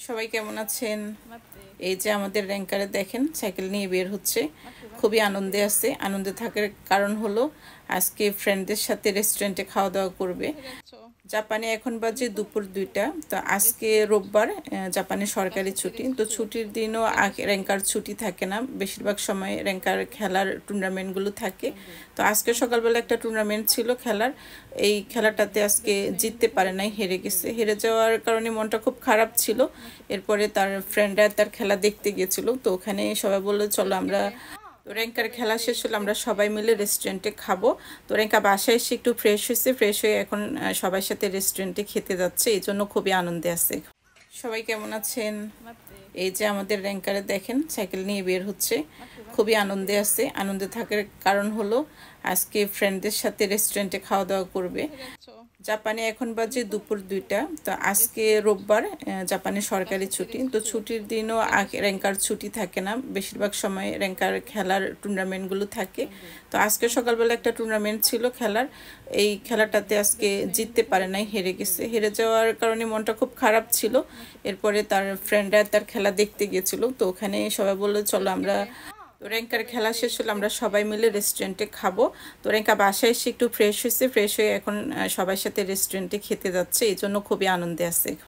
সবাই কেমন আছেন? এই যে আমাদের র্যাঙ্কারে দেখেন সাইকেল নিয়ে বের হচ্ছে, খুবই আনন্দে আছে। আনন্দে থাকার কারণ হলো আজকে ফ্রেন্ডদের সাথে রেস্টুরেন্টে খাওয়া দাওয়া করবে। জাপানে এখন বাজে দুপুর 2টা। তো আজকে রোববার, জাপানে সরকারি ছুটি। তো ছুটির দিনও র্যাঙ্কার ছুটি থাকে না, বেশিরভাগ সময় র্যাঙ্কার খেলার টুর্নামেন্টগুলো থাকে। তো আজকে সকালবেলা একটা টুর্নামেন্ট ছিল খেলার, এই খেলাটাতে আজকে জিততে পারে নাই, হেরে গেছে। হেরে যাওয়ার কারণে মনটা খুব খারাপ ছিল। এরপরে তার ফ্রেন্ডরা তার খেলা দেখতে গিয়েছিল, তো ওখানে সবাই বললো চলো আমরা, তো র্যাঙ্কার খেলা শেষ হলো, আমরা সবাই মিলে রেস্টুরেন্টে খাবো। তো র্যাঙ্কা বাসায় এসে একটু ফ্রেশ হয়েছে, ফ্রেশ হয়ে এখন সবার সাথে রেস্টুরেন্টে খেতে যাচ্ছে, এই জন্য খুবই আনন্দে আছে। সবাই কেমন আছেন? এই যে আমাদের র্যাঙ্কারে দেখেন সাইকেল নিয়ে বের হচ্ছে, খুবই আনন্দে আছে। আনন্দে থাকার কারণ হলো আজকে ফ্রেন্ডদের সাথে রেস্টুরেন্টে খাওয়া দাওয়া করবে। জাপানে এখন বাজে দুপুর 2টা। তো আজকে রোববার, জাপানে সরকারি ছুটি। তো ছুটির দিনও র্যাঙ্কার ছুটি থাকে না, বেশিরভাগ সময় র্যাঙ্কার খেলার টুর্নামেন্টগুলো থাকে। তো আজকে সকালবেলা একটা টুর্নামেন্ট ছিল খেলার, এই খেলাটাতে আজকে জিততে পারে নাই, হেরে গেছে। হেরে যাওয়ার কারণে মনটা খুব খারাপ ছিল। এরপরে তার ফ্রেন্ডরা তার খেলা দেখতে গিয়েছিল, তো ওখানে সবাই বললো চলো আমরা, তো র্যাঙ্কার খেলা শেষ হলো, আমরা সবাই মিলে রেস্টুরেন্টে খাবো। তো র্যাঙ্কা বাসায় এসে একটু ফ্রেশ হয়েছে, ফ্রেশ হয়ে এখন সবার সাথে রেস্টুরেন্টে খেতে যাচ্ছে, এই জন্য খুবই আনন্দে আছে।